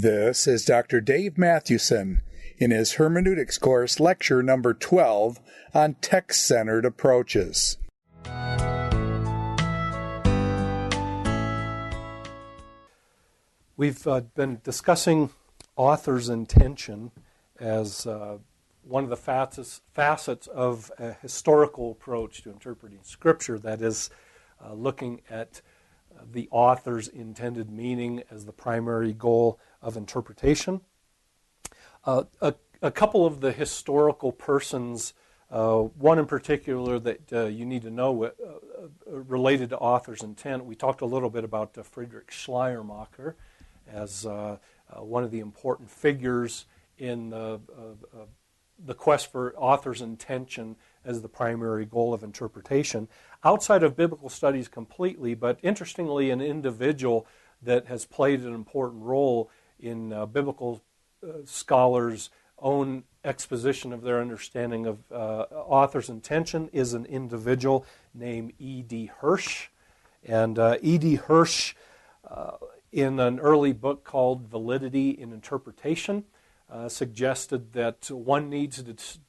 This is Dr. Dave Mathewson in his Hermeneutics course, lecture number 12 on text-centered approaches. We've been discussing author's intention as one of the facets of a historical approach to interpreting Scripture, that is, looking at the author's intended meaning as the primary goal of interpretation. A couple of the historical persons, one in particular that you need to know related to author's intent. We talked a little bit about Friedrich Schleiermacher as one of the important figures in the quest for author's intention as the primary goal of interpretation. Outside of biblical studies completely, but interestingly, an individual that has played an important role in biblical scholars' own exposition of their understanding of author's intention is an individual named E.D. Hirsch. And E.D. Hirsch, in an early book called Validity in Interpretation, suggested that one needs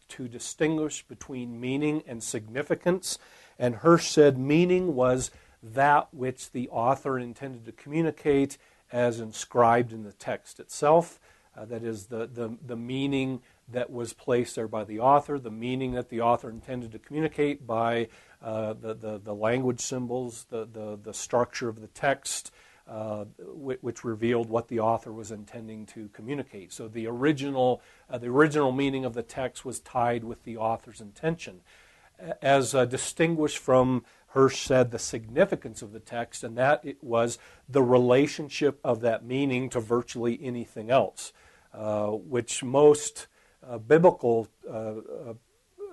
to distinguish between meaning and significance. And Hirsch said meaning was that which the author intended to communicate as inscribed in the text itself. That is, the meaning that was placed there by the author, the meaning that the author intended to communicate by the language symbols, the structure of the text, which revealed what the author was intending to communicate. So the original meaning of the text was tied with the author's intention, as distinguished from, Hirsch said, the significance of the text, and that it was the relationship of that meaning to virtually anything else, which most biblical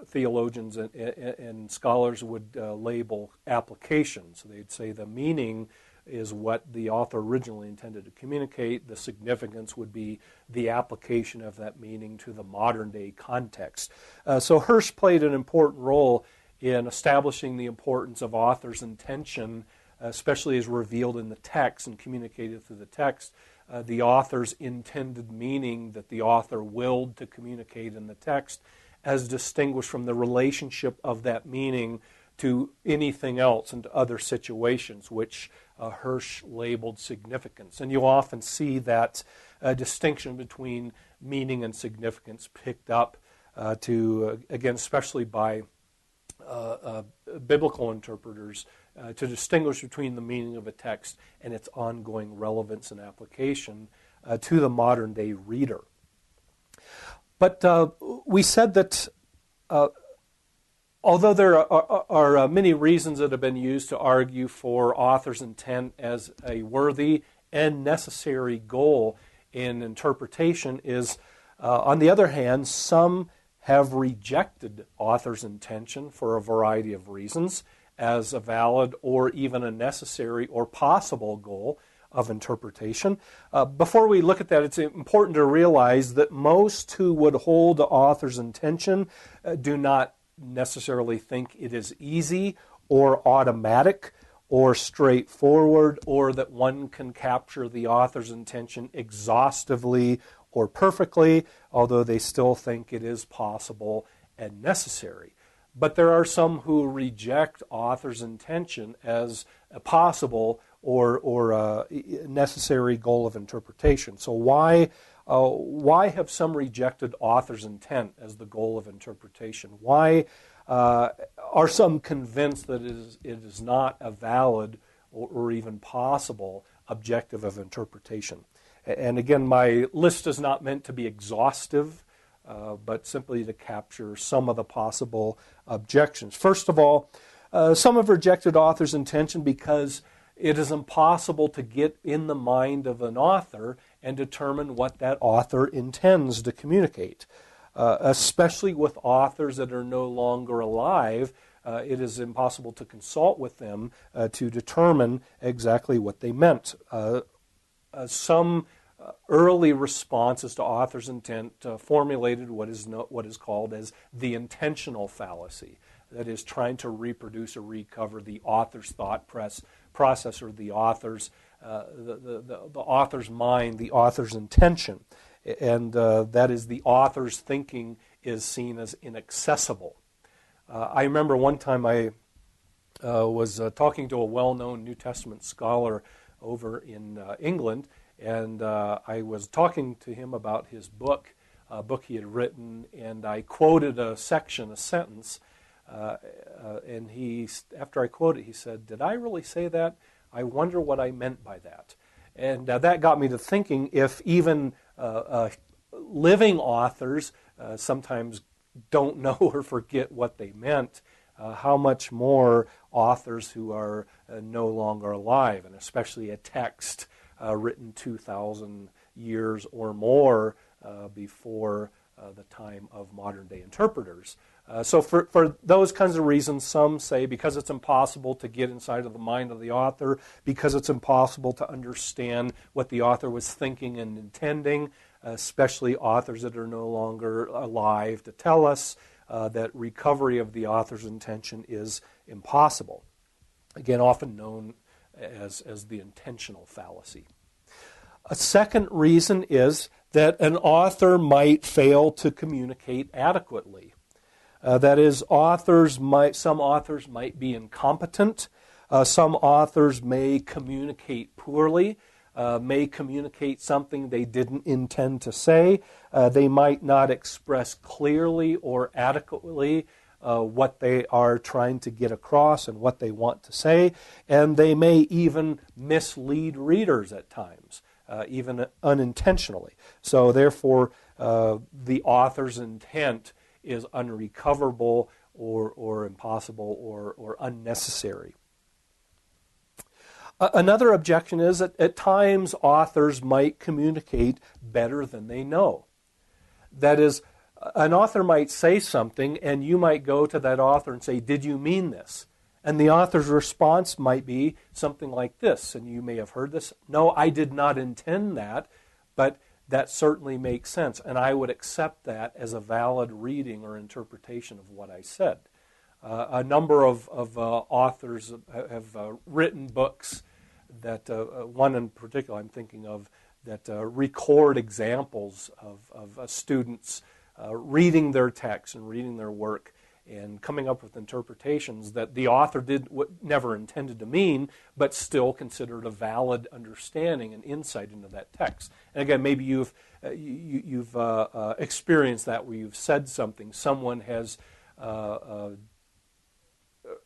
theologians and scholars would label application. So they'd say the meaning is what the author originally intended to communicate. The significance would be the application of that meaning to the modern day context. So Hirsch played an important role in establishing the importance of author's intention, especially as revealed in the text and communicated through the text. The author's intended meaning that the author willed to communicate in the text, as distinguished from the relationship of that meaning to anything else and to other situations, which Hirsch labeled significance. And you'll often see that distinction between meaning and significance picked up again, especially by biblical interpreters, to distinguish between the meaning of a text and its ongoing relevance and application to the modern day reader. But we said that although there are many reasons that have been used to argue for author's intent as a worthy and necessary goal in interpretation, is, on the other hand, some have rejected author's intention for a variety of reasons as a valid or even a necessary or possible goal of interpretation. Before we look at that, it's important to realize that most who would hold the author's intention do not necessarily think it is easy or automatic or straightforward, or that one can capture the author's intention exhaustively or perfectly, although they still think it is possible and necessary. But there are some who reject author's intention as a possible or a necessary goal of interpretation. So why have some rejected author's intent as the goal of interpretation? Why are some convinced that it is not a valid or even possible objective of interpretation? And again, my list is not meant to be exhaustive, but simply to capture some of the possible objections. First of all, some have rejected author's intention because it is impossible to get in the mind of an author and determine what that author intends to communicate. Especially with authors that are no longer alive, it is impossible to consult with them to determine exactly what they meant. Some early responses to author's intent formulated what is called as the intentional fallacy. That is, trying to reproduce or recover the author's thought process or the author's the author's mind, the author's intention. And that is, the author's thinking is seen as inaccessible. I remember one time I was talking to a well-known New Testament scholar over in England, and I was talking to him about his book, a book he had written, and I quoted a sentence, and after I quoted, he said, "Did I really say that? I wonder what I meant by that." And that got me to thinking, if even living authors sometimes don't know or forget what they meant, how much more authors who are no longer alive, and especially a text written 2,000 years or more before the time of modern-day interpreters. So for those kinds of reasons, some say because it's impossible to get inside of the mind of the author, because it's impossible to understand what the author was thinking and intending, especially authors that are no longer alive to tell us that recovery of the author's intention is impossible. Again, often known as the intentional fallacy. A second reason is that an author might fail to communicate adequately. That is, some authors might be incompetent. Some authors may communicate poorly, may communicate something they didn't intend to say. They might not express clearly or adequately what they are trying to get across and what they want to say. And they may even mislead readers at times, even unintentionally. So therefore, the author's intent is unrecoverable or impossible or unnecessary. Another objection is that at times authors might communicate better than they know. That is, an author might say something and you might go to that author and say, "Did you mean this?" And the author's response might be something like this, and you may have heard this: "No, I did not intend that, but that certainly makes sense, and I would accept that as a valid reading or interpretation of what I said." A number of authors have written books that, one in particular I'm thinking of, that record examples of students reading their text and reading their work and coming up with interpretations that the author never intended to mean, but still considered a valid understanding and insight into that text. And again, maybe you've experienced that, where you've said something, someone has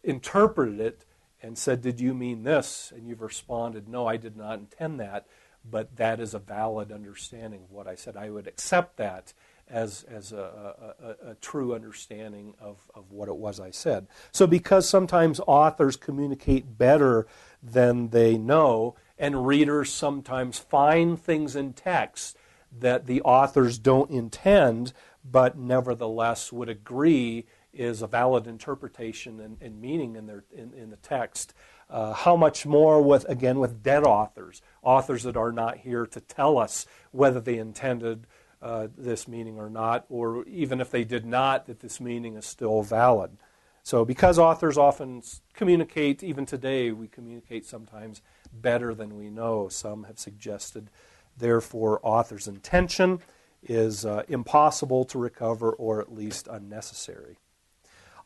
interpreted it and said, "Did you mean this?" And you've responded, "No, I did not intend that, but that is a valid understanding of what I said. I would accept that as a true understanding of what it was I said." So because sometimes authors communicate better than they know, and readers sometimes find things in text that the authors don't intend, but nevertheless would agree is a valid interpretation and meaning in the text, how much more with dead authors that are not here to tell us whether they intended this meaning or not, or even if they did not, that this meaning is still valid. So because authors often communicate, even today we communicate sometimes better than we know, some have suggested, therefore, author's intention is impossible to recover, or at least unnecessary.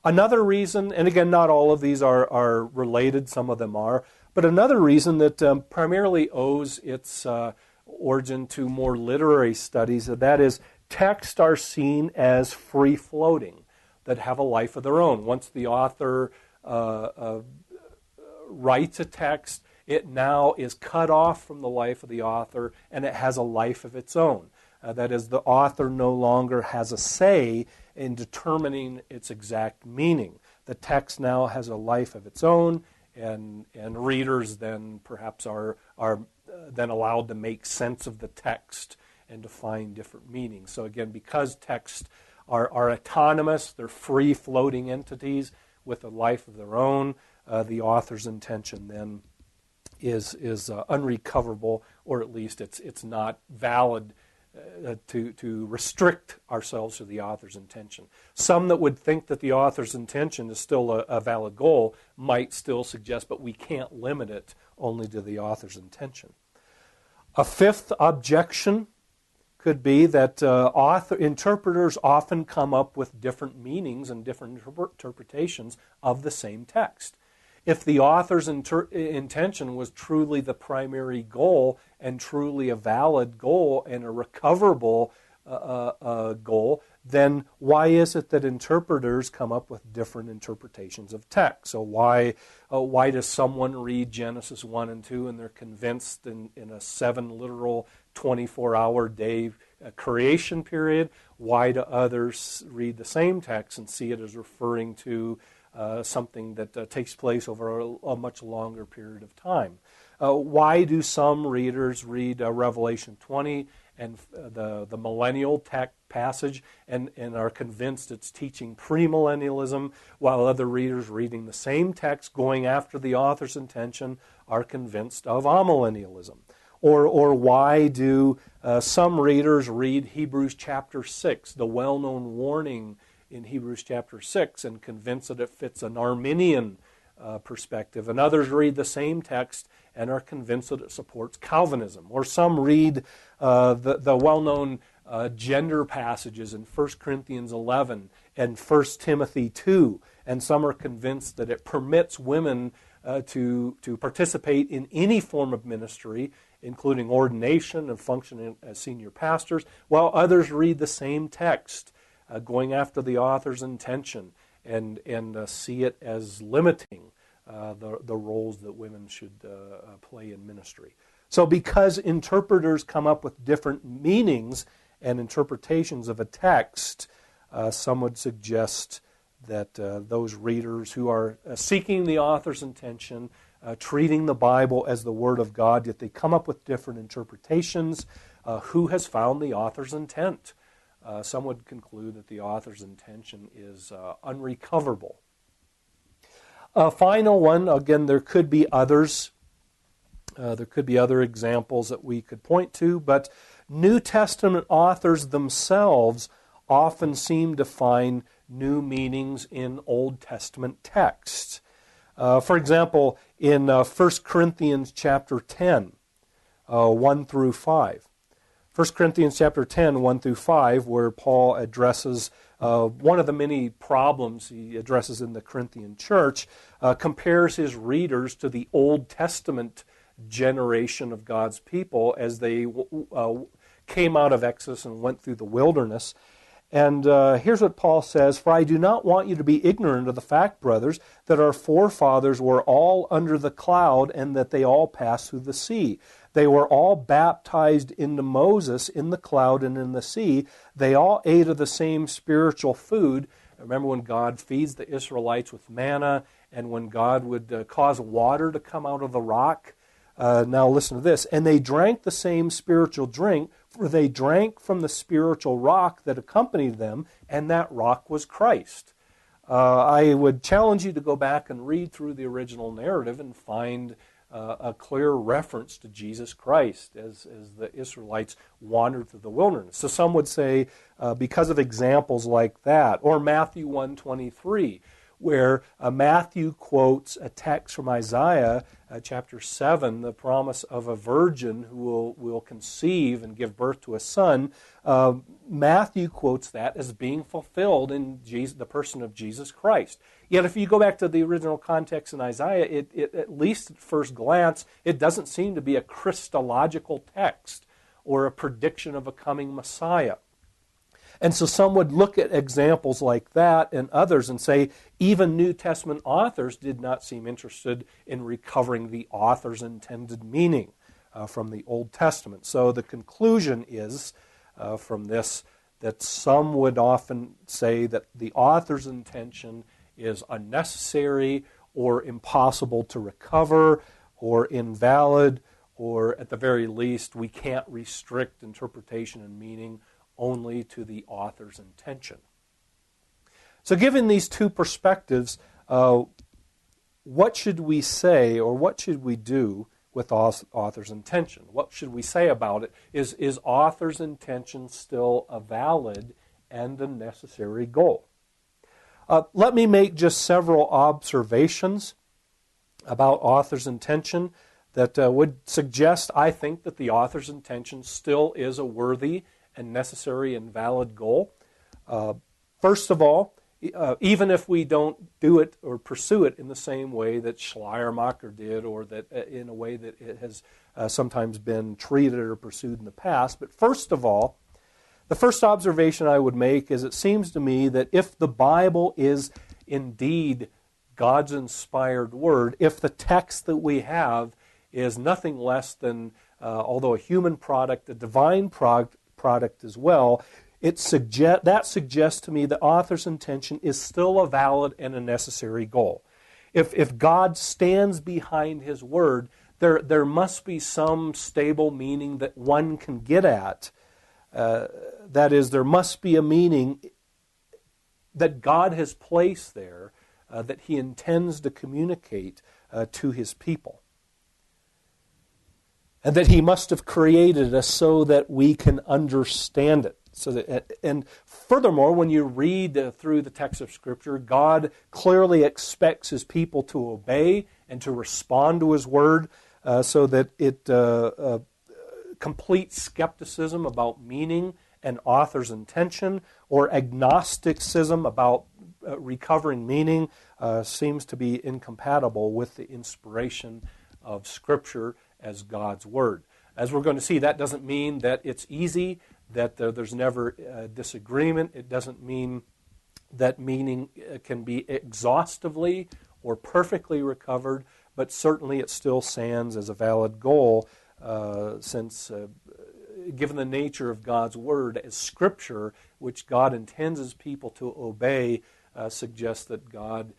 Another reason, and again, not all of these are related, some of them are, but another reason that primarily owes its origin to more literary studies, that is, texts are seen as free-floating, that have a life of their own. Once the author writes a text, it now is cut off from the life of the author, and it has a life of its own. That is, the author no longer has a say in determining its exact meaning. The text now has a life of its own, and readers then perhaps are then allowed to make sense of the text and to find different meanings. So again, because texts are autonomous, they're free-floating entities with a life of their own, the author's intention then is unrecoverable, or at least it's not valid to restrict ourselves to the author's intention. Some that would think that the author's intention is still a valid goal might still suggest, but we can't limit it only to the author's intention. A fifth objection could be that interpreters often come up with different meanings and different interpretations of the same text. If the author's intention was truly the primary goal and truly a valid goal and a recoverable goal, then why is it that interpreters come up with different interpretations of text? So why does someone read Genesis 1 and 2 and they're convinced in a 7 literal 24-hour day creation period? Why do others read the same text and see it as referring to something that takes place over a much longer period of time? Why do some readers read Revelation 20 and the millennial passage and are convinced it's teaching premillennialism, while other readers reading the same text going after the author's intention are convinced of amillennialism? Or why do some readers read Hebrews chapter 6, the well-known warning in Hebrews chapter 6, and convinced that it fits an Arminian perspective, and others read the same text and are convinced that it supports Calvinism? Or some read the well-known gender passages in 1 Corinthians 11 and 1 Timothy 2, and some are convinced that it permits women to participate in any form of ministry, including ordination and functioning as senior pastors, while others read the same text, going after the author's intention and see it as limiting the roles that women should play in ministry. So because interpreters come up with different meanings and interpretations of a text, some would suggest that those readers who are seeking the author's intention, treating the Bible as the Word of God, yet they come up with different interpretations, who has found the author's intent? Some would conclude that the author's intention is unrecoverable. A final one, again, there could be others. There could be other examples that we could point to, but New Testament authors themselves often seem to find new meanings in Old Testament texts. For example, in 1 Corinthians chapter 10, 1 through 5. 1 Corinthians chapter 10, 1 through 5, where Paul addresses one of the many problems he addresses in the Corinthian church, compares his readers to the Old Testament generation of God's people as they came out of Exodus and went through the wilderness. And here's what Paul says: "For I do not want you to be ignorant of the fact, brothers, that our forefathers were all under the cloud and that they all passed through the sea. They were all baptized into Moses in the cloud and in the sea. They all ate of the same spiritual food." Remember when God feeds the Israelites with manna and when God would cause water to come out of the rock? Now listen to this. "And they drank the same spiritual drink, for they drank from the spiritual rock that accompanied them, and that rock was Christ." I would challenge you to go back and read through the original narrative and find a clear reference to Jesus Christ as the Israelites wandered through the wilderness. So some would say because of examples like that, or Matthew 1:23, where Matthew quotes a text from Isaiah chapter 7, the promise of a virgin who will conceive and give birth to a son. Matthew quotes that as being fulfilled in the person of Jesus Christ. Yet if you go back to the original context in Isaiah, it at least at first glance, it doesn't seem to be a Christological text or a prediction of a coming Messiah. And so some would look at examples like that and others and say even New Testament authors did not seem interested in recovering the author's intended meaning from the Old Testament. So the conclusion is from this that some would often say that the author's intention is unnecessary or impossible to recover or invalid, or at the very least we can't restrict interpretation and meaning only to the author's intention. So given these two perspectives, what should we say or what should we do with author's intention. What should we say about it? Is author's intention still a valid and a necessary goal? Let me make just several observations about author's intention that would suggest, I think, that the author's intention still is a worthy and necessary and valid goal. First of all, even if we don't do it or pursue it in the same way that Schleiermacher did, or that in a way that it has sometimes been treated or pursued in the past. But first of all, the first observation I would make is it seems to me that if the Bible is indeed God's inspired word, if the text that we have is nothing less than, although a human product, a divine product as well, that suggests to me the author's intention is still a valid and a necessary goal. If God stands behind His word, there must be some stable meaning that one can get at. That is, there must be a meaning that God has placed there that He intends to communicate to His people. And that He must have created us so that we can understand it. And furthermore, when you read through the text of Scripture, God clearly expects His people to obey and to respond to His word so that it complete skepticism about meaning and author's intention, or agnosticism about recovering meaning, seems to be incompatible with the inspiration of Scripture as God's word. As we're going to see, that doesn't mean that it's easy, that there's never disagreement. It doesn't mean that meaning can be exhaustively or perfectly recovered, but certainly it still stands as a valid goal since given the nature of God's word as Scripture, which God intends His people to obey, suggests that God,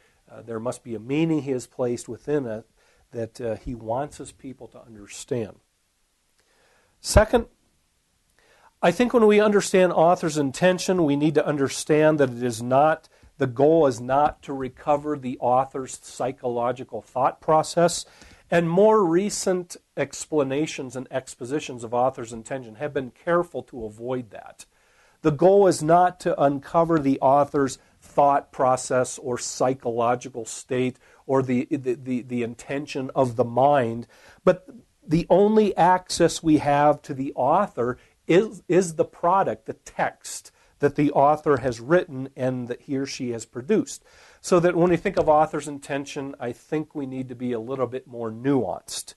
there must be a meaning He has placed within it that He wants His people to understand. Second, I think when we understand author's intention, we need to understand that the goal is not to recover the author's psychological thought process. And more recent explanations and expositions of author's intention have been careful to avoid that. The goal is not to uncover the author's thought process or psychological state or the intention of the mind, but the only access we have to the author is the product, the text that the author has written and that he or she has produced. So that when we think of author's intention, I think we need to be a little bit more nuanced.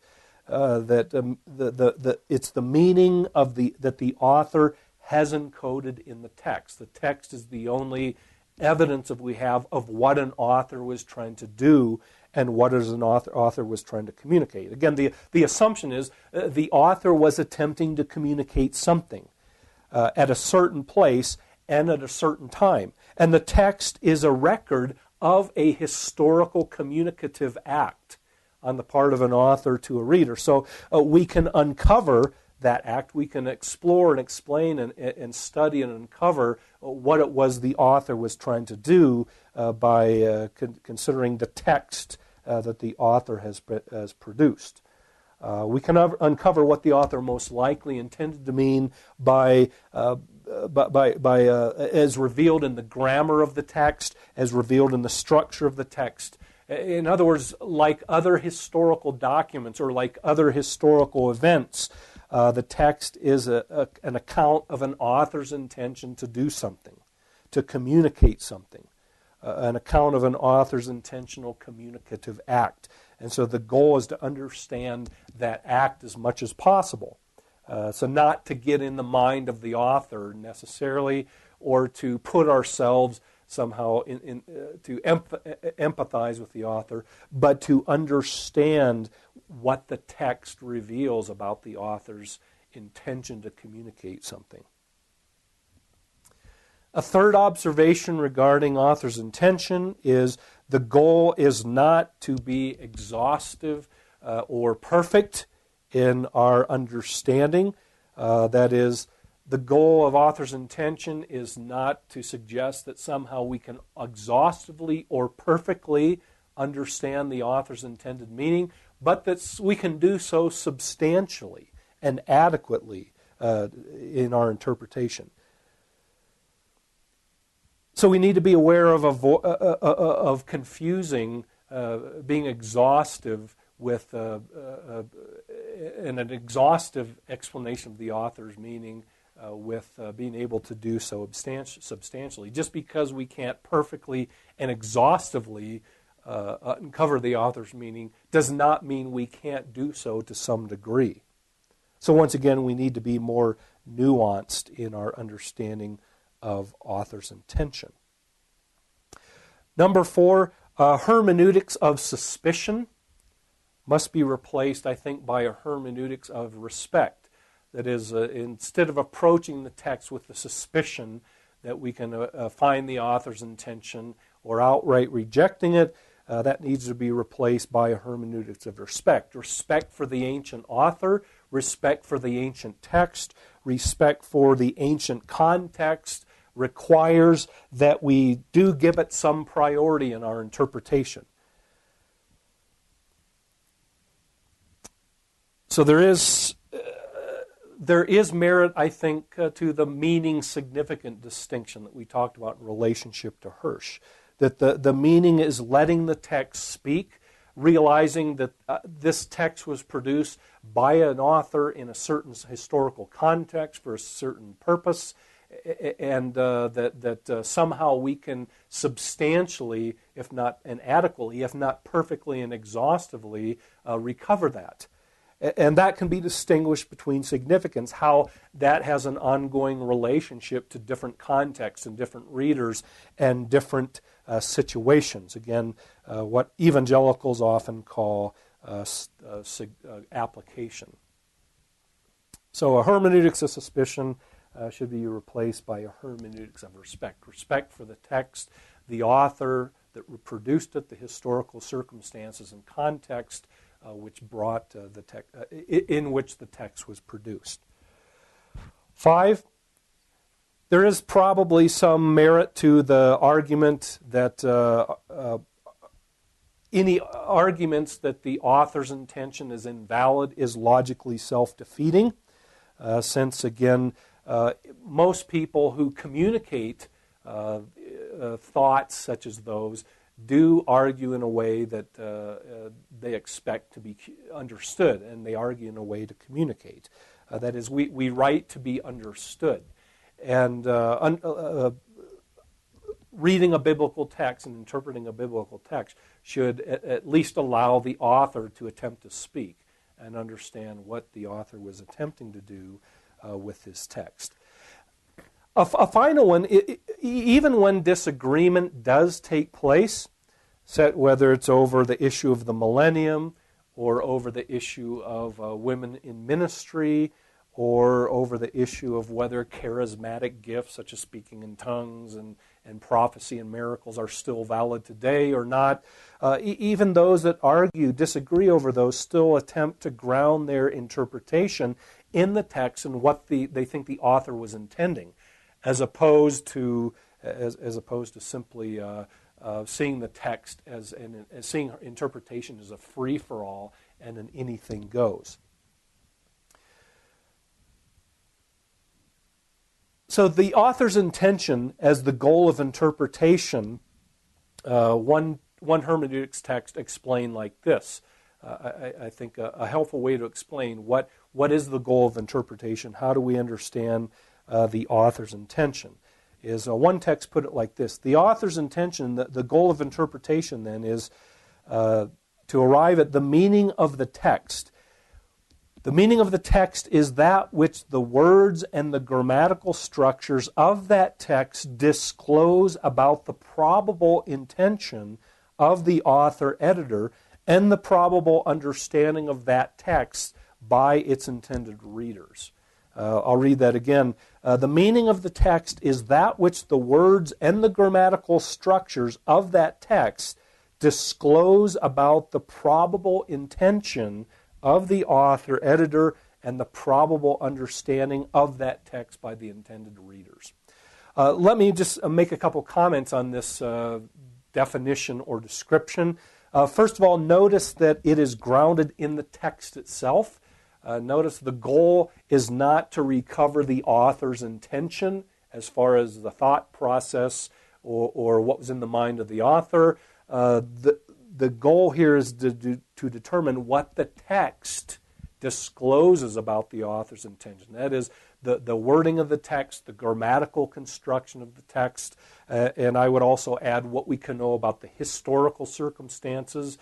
It's the meaning that the author has encoded in the text. The text is the only evidence we have of what an author was trying to do and what an author was trying to communicate. Again, the assumption is the author was attempting to communicate something at a certain place and at a certain time. And the text is a record of a historical communicative act on the part of an author to a reader. So we can uncover that act. We can explore and explain and study and uncover what it was the author was trying to do by considering the text that the author has produced. We can uncover what the author most likely intended to mean by as revealed in the grammar of the text, as revealed in the structure of the text. In other words, like other historical documents or like other historical events, the text is an account of an author's intention to do something, to communicate something, an account of an author's intentional communicative act. And so the goal is to understand that act as much as possible. So not to get in the mind of the author necessarily, or to put ourselves somehow to empathize with the author, but to understand what the text reveals about the author's intention to communicate something. A third observation regarding author's intention is the goal is not to be exhaustive or perfect in our understanding. That is, the goal of author's intention is not to suggest that somehow we can exhaustively or perfectly understand the author's intended meaning, but that we can do so substantially and adequately in our interpretation. So we need to be aware of confusing, being exhaustive with an exhaustive explanation of the author's meaning with being able to do so substantially. Just because we can't perfectly and exhaustively uncover the author's meaning does not mean we can't do so to some degree. So once again, we need to be more nuanced in our understanding of author's intention. Number 4, hermeneutics of suspicion must be replaced, I think, by a hermeneutics of respect. That is, instead of approaching the text with the suspicion that we can find the author's intention or outright rejecting it, that needs to be replaced by a hermeneutics of respect. Respect for the ancient author, respect for the ancient text, respect for the ancient context requires that we do give it some priority in our interpretation. So there is merit, I think, to the meaning significant distinction that we talked about in relationship to Hirsch. That the meaning is letting the text speak, realizing that this text was produced by an author in a certain historical context for a certain purpose, and that somehow we can substantially, if not and adequately, if not perfectly and exhaustively, recover that. And that can be distinguished between significance, how that has an ongoing relationship to different contexts and different readers and different situations. Again, what evangelicals often call application. So a hermeneutics of suspicion should be replaced by a hermeneutics of respect. Respect for the text, the author that produced it, the historical circumstances and context which brought the text, in which the text was produced. 5, there is probably some merit to the argument that any arguments that the author's intention is invalid is logically self-defeating, since, again, most people who communicate thoughts such as those do argue in a way that they expect to be understood, and they argue in a way to communicate. That is, we write to be understood. And reading a biblical text and interpreting a biblical text should at least allow the author to attempt to speak and understand what the author was attempting to do with his text. A final one, even when disagreement does take place, whether it's over the issue of the millennium or over the issue of women in ministry or over the issue of whether charismatic gifts such as speaking in tongues and prophecy and miracles are still valid today or not, even those that disagree over those, still attempt to ground their interpretation in the text and what they think the author was intending, as opposed to simply seeing the text as seeing interpretation as a free-for-all and an anything goes. So the author's intention as the goal of interpretation, one hermeneutics text explained like this. I think a helpful way to explain what is the goal of interpretation, how do we understand the author's intention, is one text put it like this. The author's intention, the goal of interpretation then is to arrive at the meaning of the text. The meaning of the text is that which the words and the grammatical structures of that text disclose about the probable intention of the author-editor and the probable understanding of that text by its intended readers. I'll read that again. The meaning of the text is that which the words and the grammatical structures of that text disclose about the probable intention of the author-editor and the probable understanding of that text by the intended readers. Let me just make a couple comments on this definition or description. First of all, notice that it is grounded in the text itself. Notice the goal is not to recover the author's intention as far as the thought process or what was in the mind of the author. The goal here is to determine what the text discloses about the author's intention. That is, the wording of the text, the grammatical construction of the text, and I would also add what we can know about the historical circumstances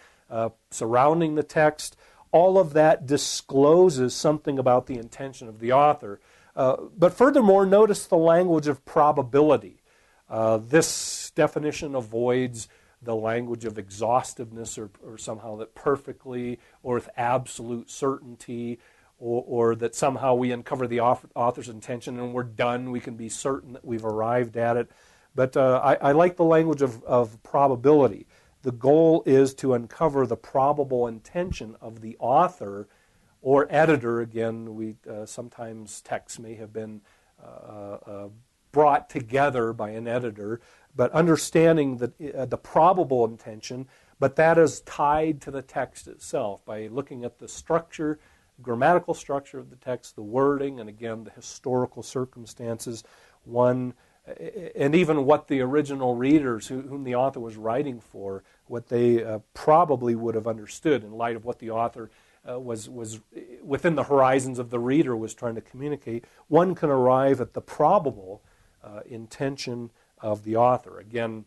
surrounding the text. All of that discloses something about the intention of the author. But furthermore, notice the language of probability. This definition avoids the language of exhaustiveness or somehow that perfectly or with absolute certainty or that somehow we uncover the author's intention and we're done, we can be certain that we've arrived at it. But I like the language of probability. The goal is to uncover the probable intention of the author or editor. Again, sometimes texts may have been brought together by an editor, but understanding the probable intention, but that is tied to the text itself by looking at the structure, grammatical structure of the text, the wording, and again, the historical circumstances, and even what the original readers whom the author was writing for, what they probably would have understood in light of what the author was within the horizons of the reader was trying to communicate. One can arrive at the probable intention of the author. Again,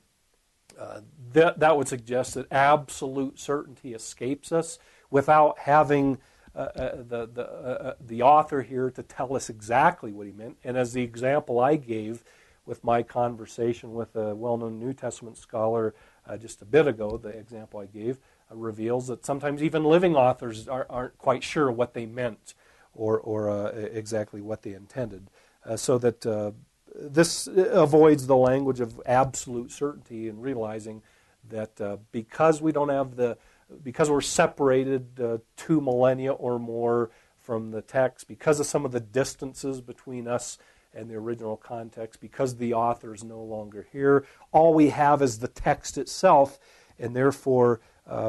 that would suggest that absolute certainty escapes us without having the author here to tell us exactly what he meant. And as the example I gave with my conversation with a well-known New Testament scholar just a bit ago, the example I gave reveals that sometimes even living authors aren't quite sure what they meant or exactly what they intended. So that this avoids the language of absolute certainty and realizing that because we're separated 2 millennia or more from the text, because of some of the distances between us and the original context, because the author is no longer here, all we have is the text itself, and therefore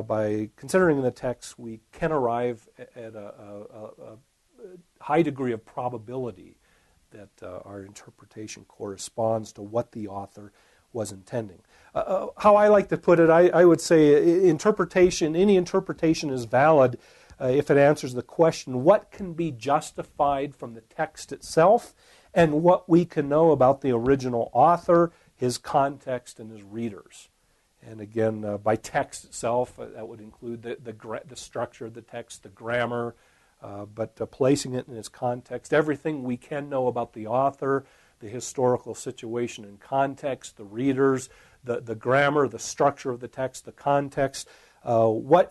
by considering the text we can arrive at a high degree of probability that our interpretation corresponds to what the author was intending. How I like to put it, I would say any interpretation is valid if it answers the question, what can be justified from the text itself and what we can know about the original author, his context, and his readers. And again, by text itself, that would include the structure of the text, the grammar, but placing it in its context, everything we can know about the author, the historical situation and context, the readers, the grammar, the structure of the text, the context, what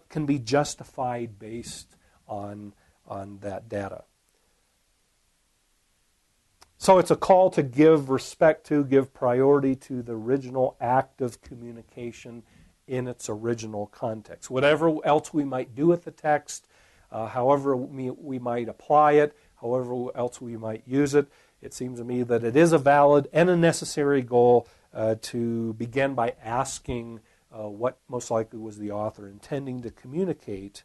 can be justified based on that data. So it's a call to give respect to, give priority to the original act of communication in its original context. Whatever else we might do with the text, however we might apply it, however else we might use it, it seems to me that it is a valid and a necessary goal to begin by asking what most likely was the author intending to communicate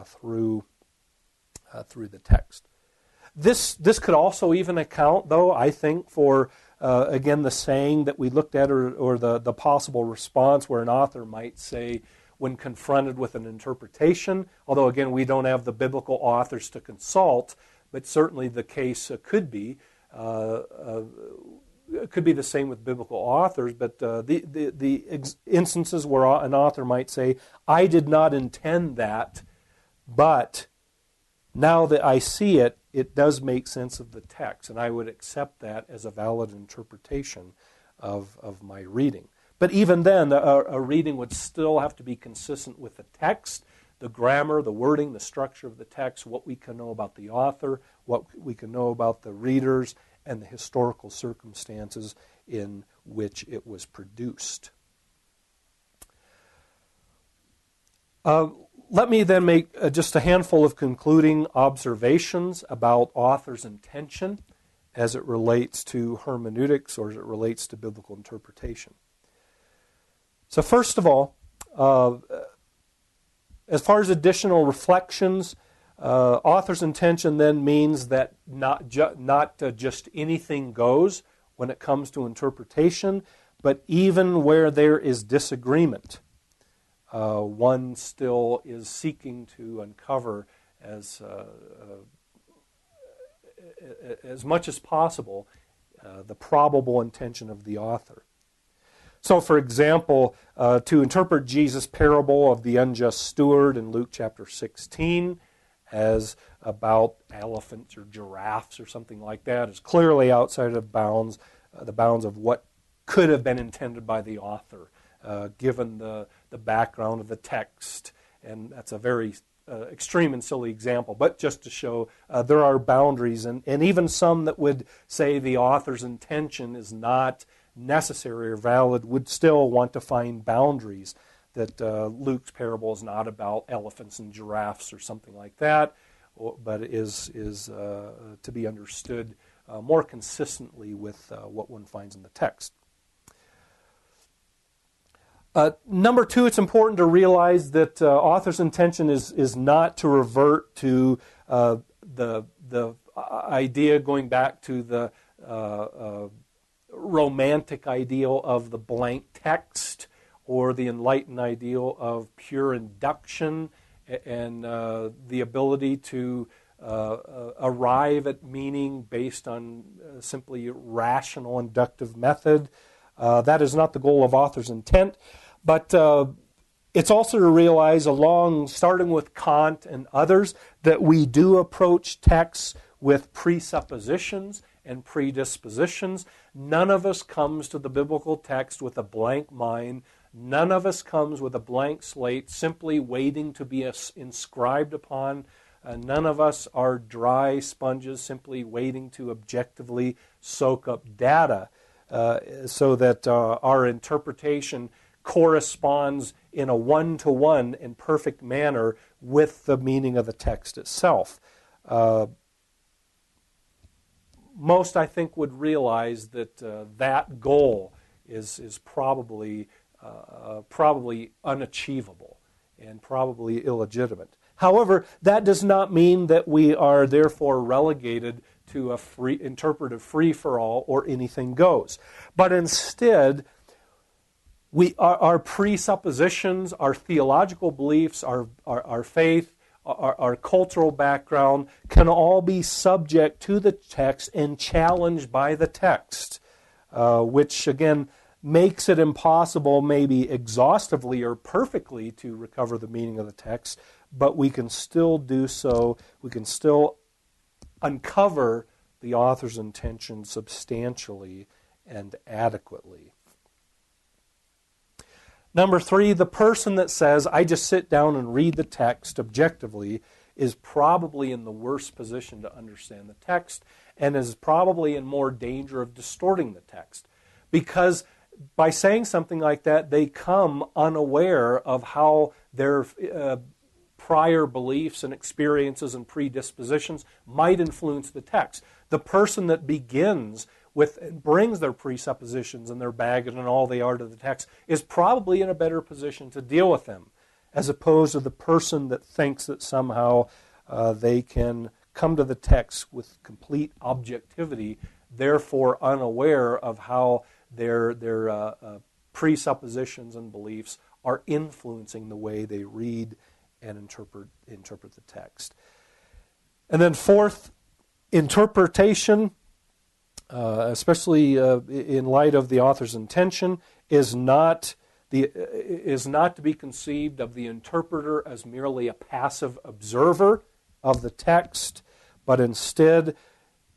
through the text. This could also even account, though, I think, for, again, the saying that we looked at or the possible response where an author might say when confronted with an interpretation, although, again, we don't have the biblical authors to consult, but certainly the case could be. It could be the same with biblical authors, but the instances where an author might say, I did not intend that, but now that I see it, it does make sense of the text, and I would accept that as a valid interpretation of my reading. But even then, a reading would still have to be consistent with the text, the grammar, the wording, the structure of the text, what we can know about the author, what we can know about the readers, and the historical circumstances in which it was produced. Let me then make just a handful of concluding observations about author's intention as it relates to hermeneutics or as it relates to biblical interpretation. So first of all, As far as additional reflections, author's intention then means that not just anything goes when it comes to interpretation, but even where there is disagreement, one still is seeking to uncover as much as possible the probable intention of the author. So, for example, to interpret Jesus' parable of the unjust steward in Luke chapter 16 as about elephants or giraffes or something like that is clearly outside of the bounds of what could have been intended by the author, given the background of the text. And that's a very extreme and silly example, but just to show there are boundaries, and even some that would say the author's intention is not necessary or valid would still want to find boundaries, that Luke's parable is not about elephants and giraffes or something like that, but is to be understood more consistently with what one finds in the text. Number two, it's important to realize that author's intention is not to revert to the idea going back to the romantic ideal of the blank text or the enlightened ideal of pure induction and the ability to arrive at meaning based on simply rational inductive method. That is not the goal of author's intent, but it's also to realize, starting with Kant and others, that we do approach texts with presuppositions and predispositions. None of us comes to the biblical text with a blank mind. None of us comes with a blank slate simply waiting to be inscribed upon. None of us are dry sponges simply waiting to objectively soak up data so that our interpretation corresponds in a one-to-one and perfect manner with the meaning of the text itself. Most, I think, would realize that that goal is probably unachievable and probably illegitimate. However, that does not mean that we are therefore relegated to a interpretive free-for-all or anything goes. But instead, our presuppositions, our theological beliefs, our faith, our cultural background can all be subject to the text and challenged by the text, which again makes it impossible maybe exhaustively or perfectly to recover the meaning of the text, but we can still do so. We can still uncover the author's intention substantially and adequately. Number three, the person that says, I just sit down and read the text objectively, is probably in the worst position to understand the text and is probably in more danger of distorting the text. Because by saying something like that, they come unaware of how their prior beliefs and experiences and predispositions might influence the text. The person that begins with and brings their presuppositions and their baggage and all they are to the text is probably in a better position to deal with them, as opposed to the person that thinks that somehow they can come to the text with complete objectivity, therefore unaware of how their presuppositions and beliefs are influencing the way they read and interpret the text. And then fourth, interpretation, especially in light of the author's intention, is not to be conceived of the interpreter as merely a passive observer of the text, but instead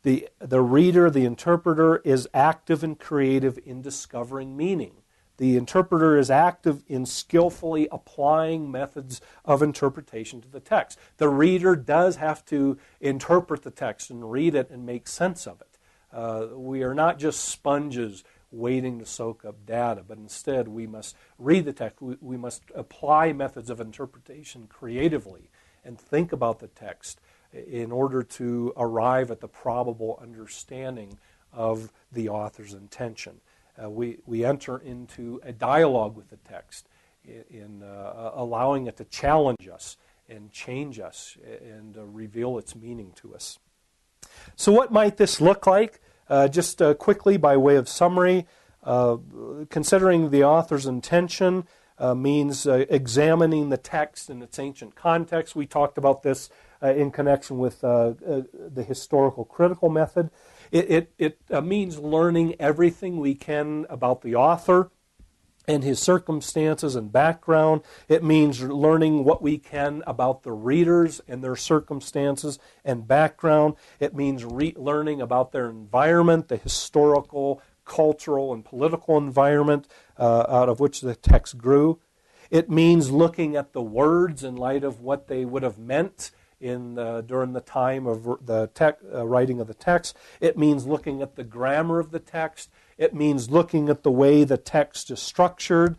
the reader, the interpreter, is active and creative in discovering meaning. The interpreter is active in skillfully applying methods of interpretation to the text. The reader does have to interpret the text and read it and make sense of it. We are not just sponges waiting to soak up data, but instead we must read the text. We must apply methods of interpretation creatively and think about the text in order to arrive at the probable understanding of the author's intention. We enter into a dialogue with the text in allowing it to challenge us and change us and reveal its meaning to us. So what might this look like? Just quickly by way of summary, considering the author's intention means examining the text in its ancient context. We talked about this in connection with the historical critical method. It means learning everything we can about the author and his circumstances and background. It means learning what we can about the readers and their circumstances and background. It means learning about their environment, the historical, cultural, and political environment out of which the text grew. It means looking at the words in light of what they would have meant during the time of the writing of the text. It means looking at the grammar of the text. It means looking at the way the text is structured.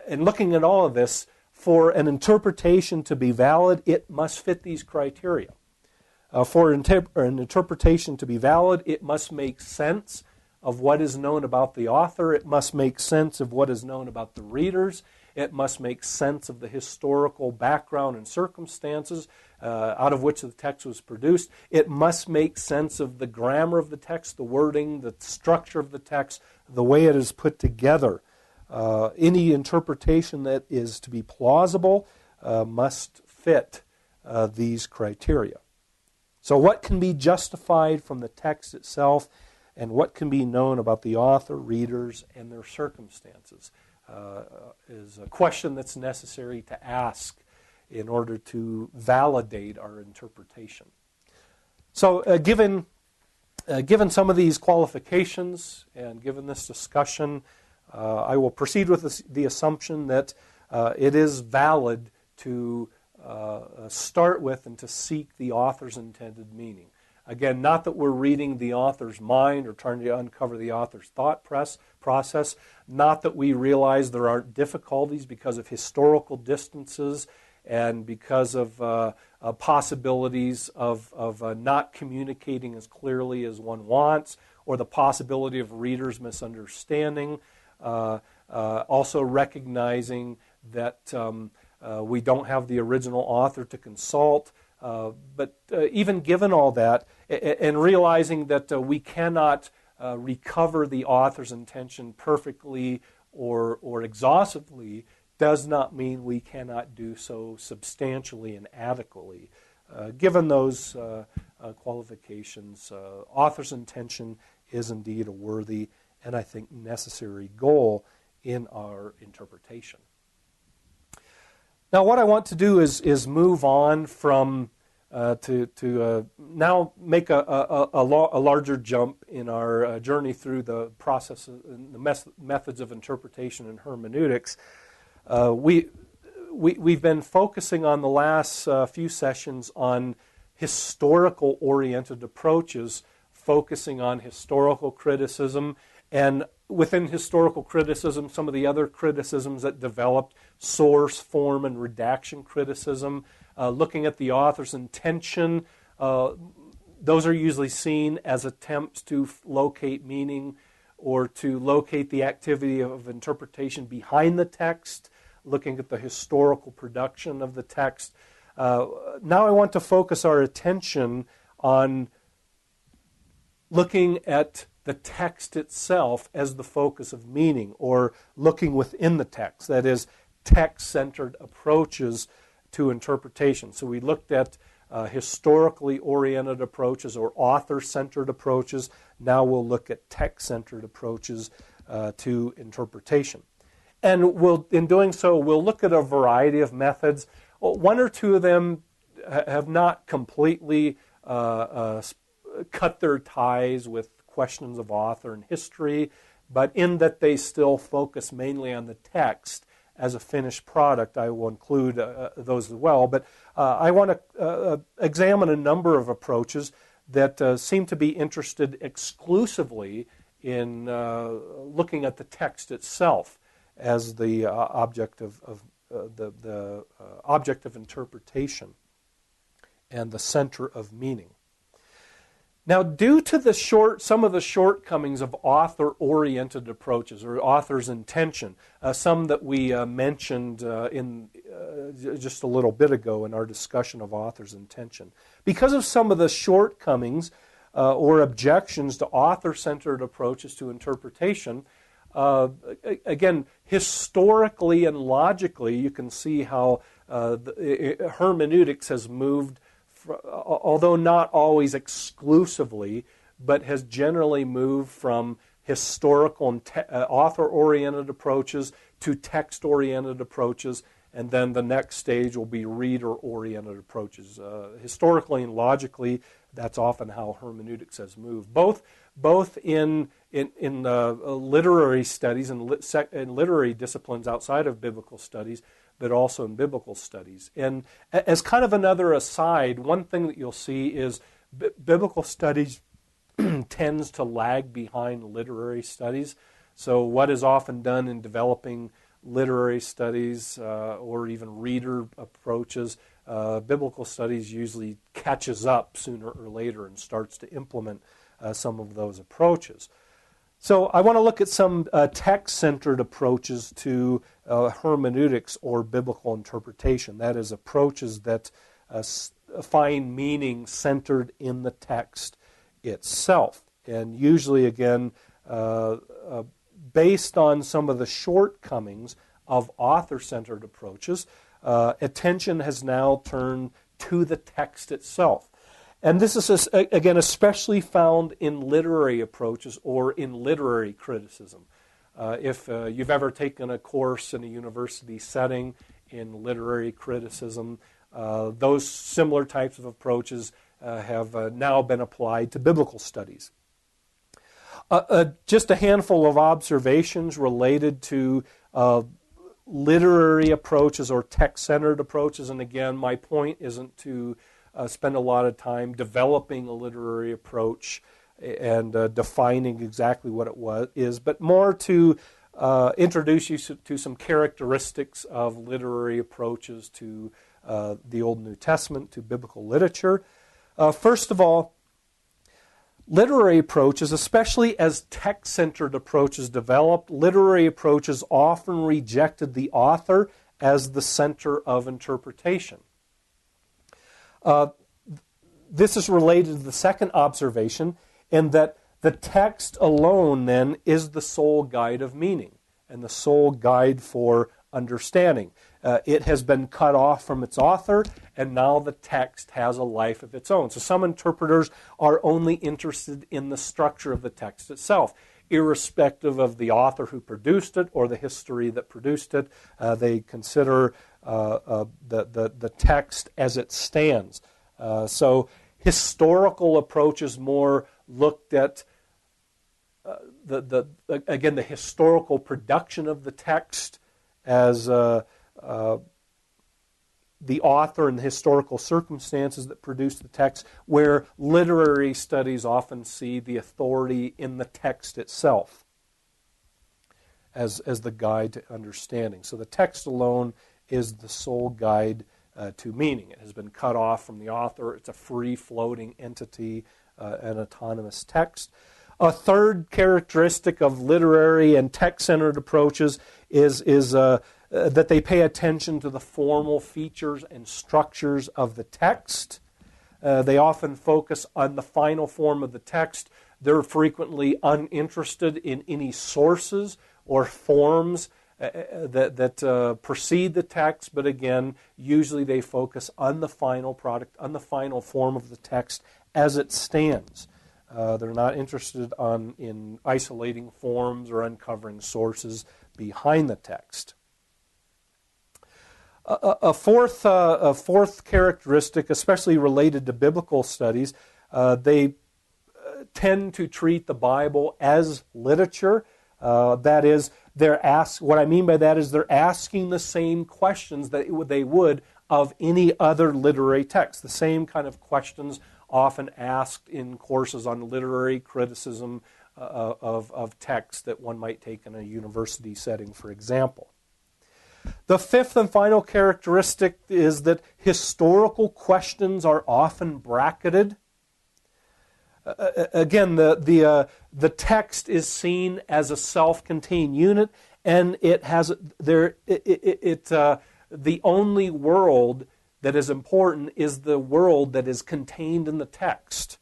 And looking at all of this, for an interpretation to be valid, it must fit these criteria. For an interpretation to be valid, it must make sense of what is known about the author. It must make sense of what is known about the readers. It must make sense of the historical background and circumstances out of which the text was produced. It must make sense of the grammar of the text, the wording, the structure of the text, the way it is put together. Any interpretation that is to be plausible must fit these criteria. So what can be justified from the text itself, and what can be known about the author, readers, and their circumstances is a question that's necessary to ask in order to validate our interpretation. So given some of these qualifications and given this discussion, I will proceed with the assumption that it is valid to start with and to seek the author's intended meaning. Again, not that we're reading the author's mind or trying to uncover the author's thought process, not that we realize there aren't difficulties because of historical distances and because of possibilities of not communicating as clearly as one wants, or the possibility of readers misunderstanding. Also recognizing that we don't have the original author to consult. But even given all that, and realizing that we cannot recover the author's intention perfectly or exhaustively, does not mean we cannot do so substantially and adequately. Given those qualifications, author's intention is indeed a worthy and I think necessary goal in our interpretation. Now, what I want to do is move on from to now make a larger jump in our journey through the process and the methods of interpretation and hermeneutics. We've been focusing on the last few sessions on historical-oriented approaches, focusing on historical criticism, and within historical criticism, some of the other criticisms that developed, source, form, and redaction criticism, looking at the author's intention. Those are usually seen as attempts to locate meaning or to locate the activity of interpretation behind the text, looking at the historical production of the text. Now I want to focus our attention on looking at the text itself as the focus of meaning, or looking within the text, that is, text-centered approaches to interpretation. So we looked at historically oriented approaches or author-centered approaches. Now we'll look at text-centered approaches to interpretation. And in doing so, we'll look at a variety of methods. One or two of them have not completely cut their ties with questions of author and history, but in that they still focus mainly on the text as a finished product. I will include those as well. But I want to examine a number of approaches that seem to be interested exclusively in looking at the text itself as the object of the object of interpretation and the center of meaning. Now, due to some of the shortcomings of author-oriented approaches or author's intention, some that we mentioned in just a little bit ago in our discussion of author's intention, because of some of the shortcomings or objections to author-centered approaches to interpretation, again, historically and logically, you can see how hermeneutics has moved, although not always exclusively, but has generally moved from historical and author-oriented approaches to text-oriented approaches, and then the next stage will be reader-oriented approaches. Historically and logically, that's often how hermeneutics has moved, both in literary studies and literary disciplines outside of biblical studies, but also in biblical studies. And as kind of another aside, one thing that you'll see is biblical studies tends to lag behind literary studies. So what is often done in developing literary studies or even reader approaches, biblical studies usually catches up sooner or later and starts to implement some of those approaches. So I want to look at some text-centered approaches to hermeneutics or biblical interpretation. That is, approaches that find meaning centered in the text itself. And usually, again, based on some of the shortcomings of author-centered approaches, attention has now turned to the text itself. And this is, again, especially found in literary approaches or in literary criticism. If you've ever taken a course in a university setting in literary criticism, those similar types of approaches have now been applied to biblical studies. Just a handful of observations related to literary approaches or text-centered approaches. And again, my point isn't to spend a lot of time developing a literary approach and defining exactly what it is, but more to introduce you to some characteristics of literary approaches to the Old and New Testament, to biblical literature. First of all, literary approaches, especially as text-centered approaches developed, literary approaches often rejected the author as the center of interpretation. This is related to the second observation, in that the text alone then is the sole guide of meaning and the sole guide for understanding. It has been cut off from its author, and now the text has a life of its own. So some interpreters are only interested in the structure of the text itself, irrespective of the author who produced it or the history that produced it. They consider the text as it stands. So historical approaches more looked at the historical production of the text as the author and the historical circumstances that produced the text, where literary studies often see the authority in the text itself as the guide to understanding. So the text alone is the sole guide to meaning. It has been cut off from the author. It's a free-floating entity, an autonomous text. A third characteristic of literary and text-centered approaches is that they pay attention to the formal features and structures of the text. They often focus on the final form of the text. They're frequently uninterested in any sources or forms that precede the text, but again, usually they focus on the final product, on the final form of the text as it stands. They're not interested in isolating forms or uncovering sources behind the text. A fourth characteristic, especially related to biblical studies, they tend to treat the Bible as literature. That is, what I mean by that is they're asking the same questions that they would of any other literary text. The same kind of questions often asked in courses on literary criticism of text that one might take in a university setting, for example. The fifth and final characteristic is that historical questions are often bracketed. again, the text is seen as a self-contained unit, and it has the only world that is important is the world that is contained in the text,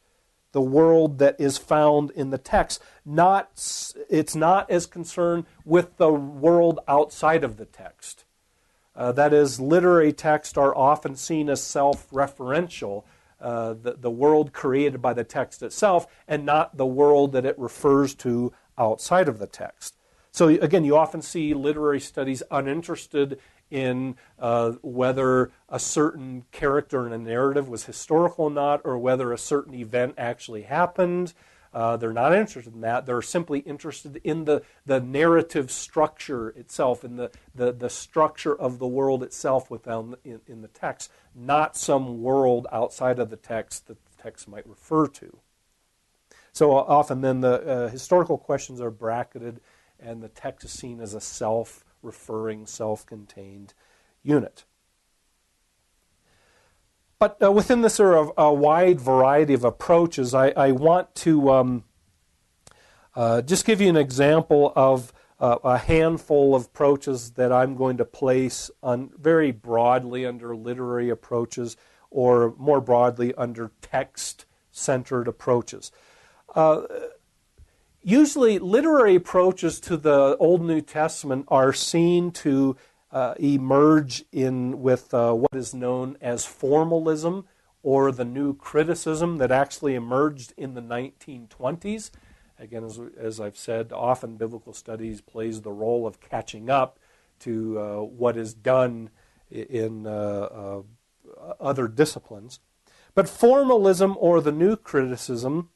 the world that is found in the text. It's not as concerned with the world outside of the text. That is, literary texts are often seen as self-referential, the world created by the text itself, and not the world that it refers to outside of the text. So again, you often see literary studies uninterested in whether a certain character in a narrative was historical or not, or whether a certain event actually happened. They're not interested in that. They're simply interested in the narrative structure itself, in the structure of the world itself within in the text, not some world outside of the text that the text might refer to. So often then the historical questions are bracketed, and the text is seen as a self-referring, self-contained unit. But within this sort of a wide variety of approaches, I want to just give you an example of a handful of approaches that I'm going to place on very broadly under literary approaches, or more broadly under text-centered approaches. Usually, literary approaches to the Old New Testament are seen to emerge with what is known as formalism, or the new criticism that actually emerged in the 1920s. Again, as I've said, often biblical studies plays the role of catching up to what is done in other disciplines. But formalism, or the new criticism,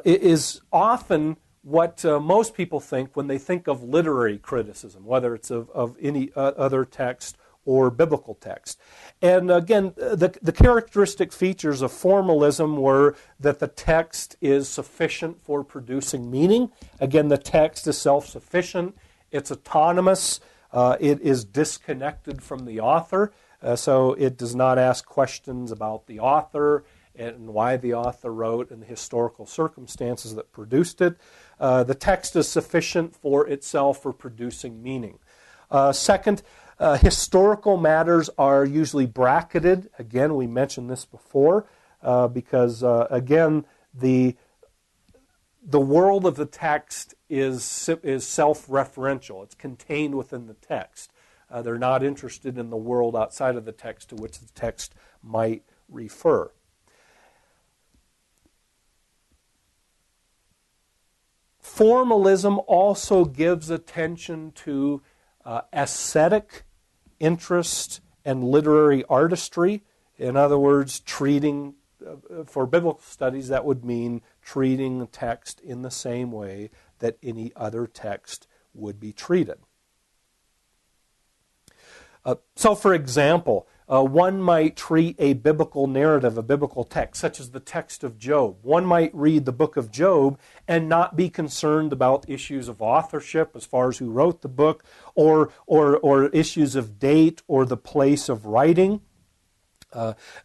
is often what most people think when they think of literary criticism, whether it's of any other text or biblical text. And again, the characteristic features of formalism were that the text is sufficient for producing meaning. Again, the text is self-sufficient, it's autonomous, it is disconnected from the author, so it does not ask questions about the author and why the author wrote and the historical circumstances that produced it. The text is sufficient for itself for producing meaning. Second, historical matters are usually bracketed. Again, we mentioned this before, because again, the world of the text is self-referential. It's contained within the text. They're not interested in the world outside of the text to which the text might refer. Formalism also gives attention to aesthetic interest and literary artistry. In other words, treating, for biblical studies, that would mean treating the text in the same way that any other text would be treated. So, for example, one might treat a biblical narrative, a biblical text, such as the text of Job. One might read the book of Job and not be concerned about issues of authorship as far as who wrote the book, or issues of date or the place of writing.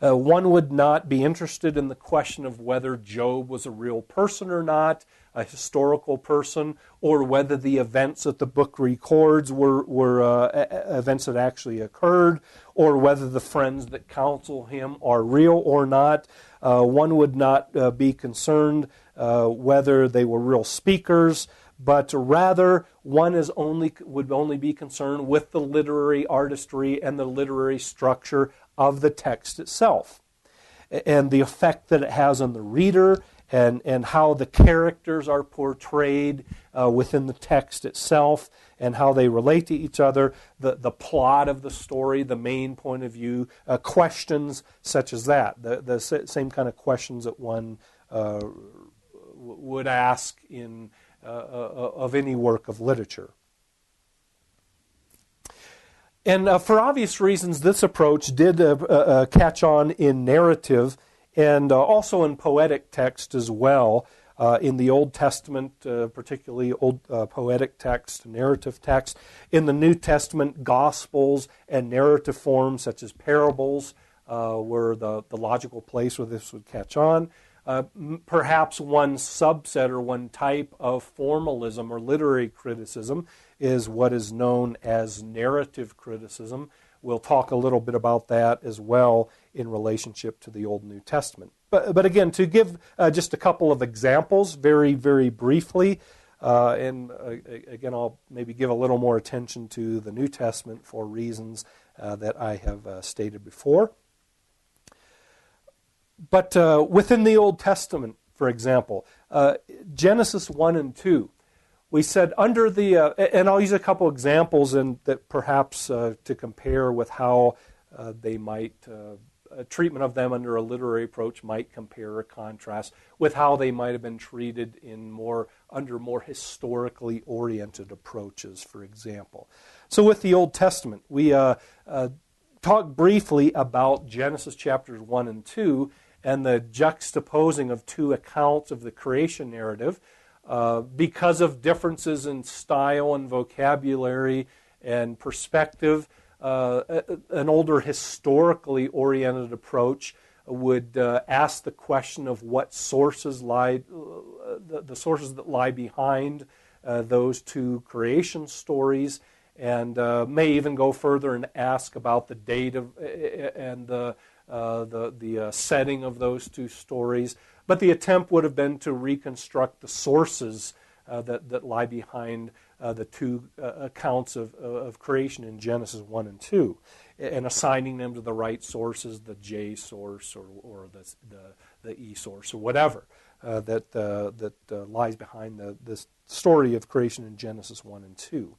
One would not be interested in the question of whether Job was a real person or not, a historical person, or whether the events that the book records were events that actually occurred, or whether the friends that counsel him are real or not. One would not be concerned whether they were real speakers, but rather one would only be concerned with the literary artistry and the literary structure of the text itself, and the effect that it has on the reader, and how the characters are portrayed within the text itself, and how they relate to each other, the plot of the story, the main point of view, questions such as that, the same kind of questions that one would ask in of any work of literature. And for obvious reasons, this approach did catch on in narrative and also in poetic text as well. In the Old Testament, particularly old poetic text, narrative text. In the New Testament, Gospels and narrative forms such as parables were the logical place where this would catch on. Perhaps one subset or one type of formalism or literary criticism is what is known as narrative criticism. We'll talk a little bit about that as well in relationship to the Old and New Testament. But again, to give just a couple of examples very, very briefly, and again, I'll maybe give a little more attention to the New Testament for reasons that I have stated before. But within the Old Testament, for example, Genesis 1 and 2, we said under the, and I'll use a couple examples that perhaps to compare with how they might, treatment of them under a literary approach might compare or contrast with how they might have been treated under more historically oriented approaches, for example. So with the Old Testament, we talked briefly about Genesis chapters 1 and 2 and the juxtaposing of two accounts of the creation narrative because of differences in style and vocabulary and perspective. An older historically oriented approach would ask the question of what sources lie, the sources that lie behind those two creation stories, and may even go further and ask about the date of and the setting of those two stories. But the attempt would have been to reconstruct the sources that lie behind the two accounts of creation in Genesis 1 and 2, and assigning them to the right sources, the J source or the E source or whatever that lies behind this story of creation in Genesis 1 and 2.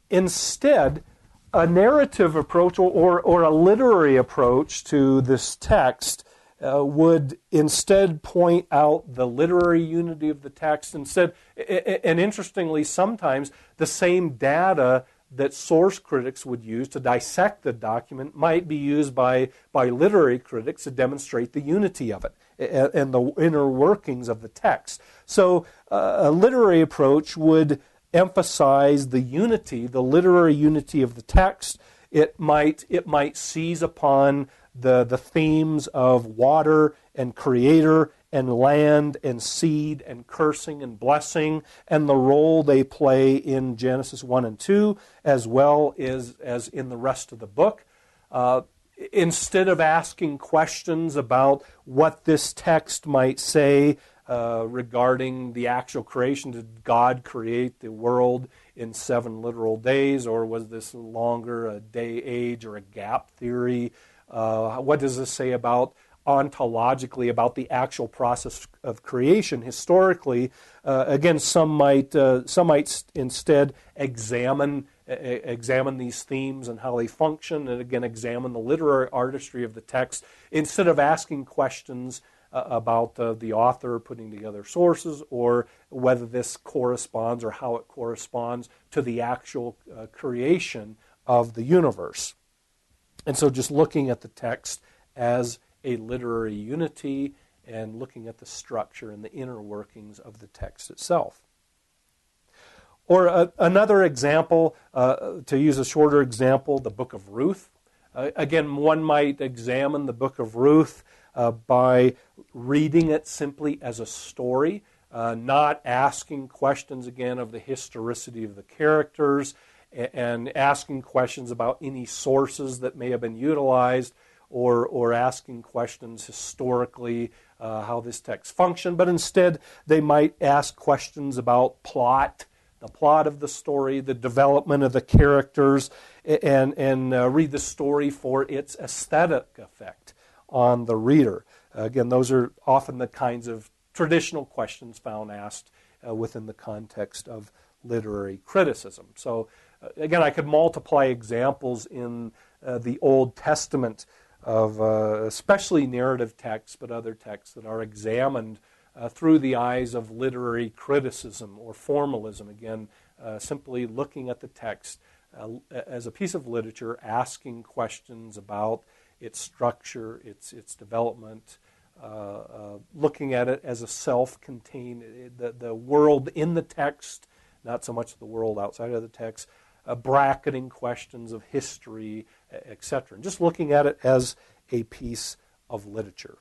Instead, a narrative approach or a literary approach to this text would instead point out the literary unity of the text. Instead, and interestingly, sometimes the same data that source critics would use to dissect the document might be used by literary critics to demonstrate the unity of it and the inner workings of the text. So a literary approach would emphasize the unity, the literary unity of the text. It might seize upon the themes of water and creator and land and seed and cursing and blessing and the role they play in Genesis 1 and 2 as well as in the rest of the book. Instead of asking questions about what this text might say regarding the actual creation, did God create the world in 7 literal days, or was this longer, a day age or a gap theory? What does this say about ontologically about the actual process of creation historically? Again, some might instead examine these themes and how they function, and again examine the literary artistry of the text instead of asking questions about the author putting together sources or whether this corresponds or how it corresponds to the actual creation of the universe. And so just looking at the text as a literary unity and looking at the structure and the inner workings of the text itself. Or another example, to use a shorter example, the book of Ruth. Again, one might examine the book of Ruth by reading it simply as a story, not asking questions again of the historicity of the characters, and asking questions about any sources that may have been utilized, or asking questions historically how this text functioned, but instead they might ask questions about plot, the plot of the story, the development of the characters, and read the story for its aesthetic effect on the reader. Again, those are often the kinds of traditional questions found asked within the context of literary criticism. So again, I could multiply examples in the Old Testament of especially narrative texts, but other texts that are examined through the eyes of literary criticism or formalism. Again, simply looking at the text as a piece of literature, asking questions about its structure, its development, looking at it as a self-contained, the world in the text, not so much the world outside of the text, bracketing questions of history, etc. And just looking at it as a piece of literature.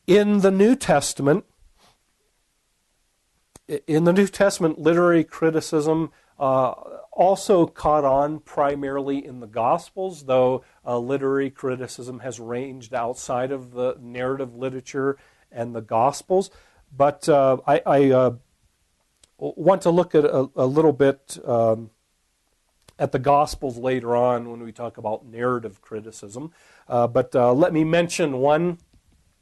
In the New Testament, literary criticism also caught on primarily in the Gospels, though literary criticism has ranged outside of the narrative literature and the Gospels. But I want to look at a little bit at the Gospels later on when we talk about narrative criticism. But let me mention one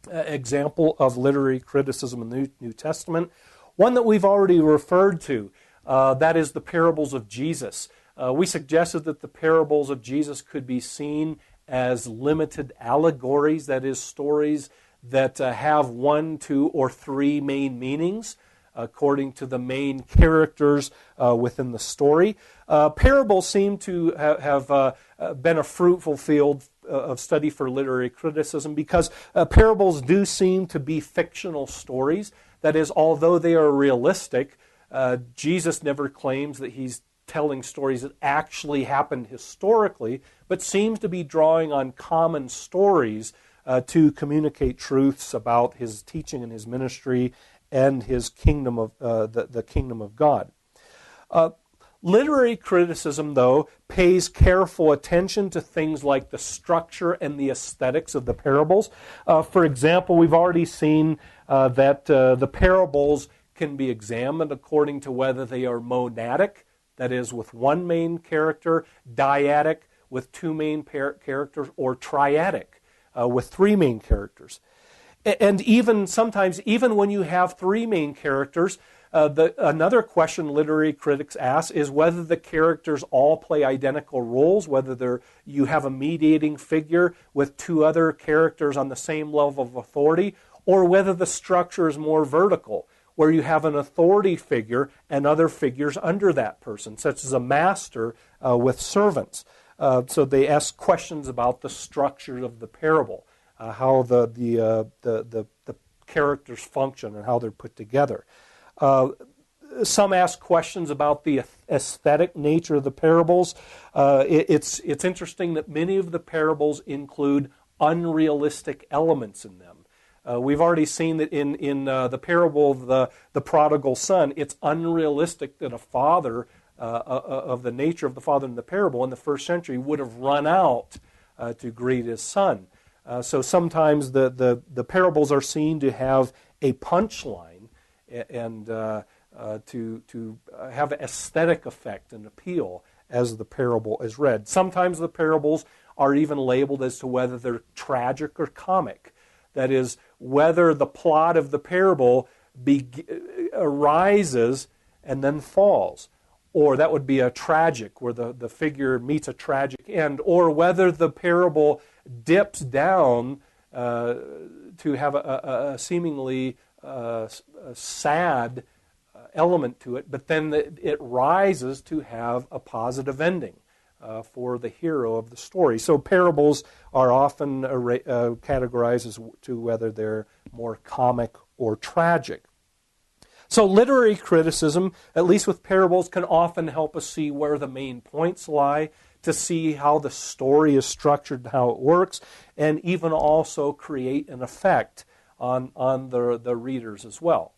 example of literary criticism in the New Testament, one that we've already referred to. That is the parables of Jesus. We suggested that the parables of Jesus could be seen as limited allegories, that is, stories that have 1, 2, or 3 main meanings according to the main characters within the story. Parables seem to have been a fruitful field of study for literary criticism because parables do seem to be fictional stories. That is, although they are realistic, Jesus never claims that he's telling stories that actually happened historically, but seems to be drawing on common stories to communicate truths about his teaching and his ministry and his kingdom of the kingdom of God. Literary criticism, though, pays careful attention to things like the structure and the aesthetics of the parables. For example, we've already seen that the parables can be examined according to whether they are monadic, that is, with one main character, dyadic, with 2 main characters, or triadic, with 3 main characters. And even sometimes, even when you have 3 main characters, another question literary critics ask is whether the characters all play identical roles, whether you have a mediating figure with 2 other characters on the same level of authority, or whether the structure is more vertical, where you have an authority figure and other figures under that person, such as a master with servants. So they ask questions about the structure of the parable, how the characters function and how they're put together. Some ask questions about the aesthetic nature of the parables. It's interesting that many of the parables include unrealistic elements in them. We've already seen that in the parable of the prodigal son, it's unrealistic that a father of the nature of the father in the parable in the first century would have run out to greet his son. So sometimes the parables are seen to have a punchline and to have an aesthetic effect and appeal as the parable is read. Sometimes the parables are even labeled as to whether they're tragic or comic. That is, whether the plot of the parable arises and then falls. Or that would be a tragic, where the figure meets a tragic end. Or whether the parable dips down to have a seemingly sad element to it, but then it rises to have a positive ending for the hero of the story. So parables are often categorized as to whether they're more comic or tragic. So literary criticism, at least with parables, can often help us see where the main points lie, to see how the story is structured and how it works, and even also create an effect on the readers as well.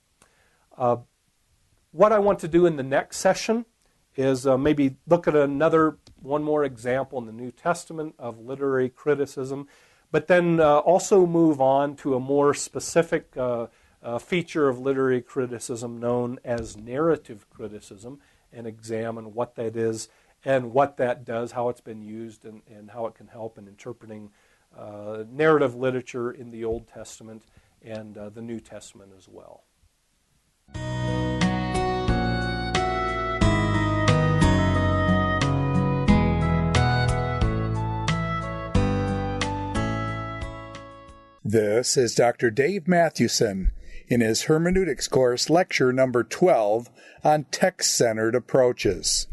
What I want to do in the next session is maybe look at one more example in the New Testament of literary criticism, but then also move on to a more specific feature of literary criticism known as narrative criticism, and examine what that is and what that does, how it's been used, and how it can help in interpreting narrative literature in the Old Testament and the New Testament as well. This is Dr. Dave Mathewson in his Hermeneutics course, lecture number 12 on text-centered approaches.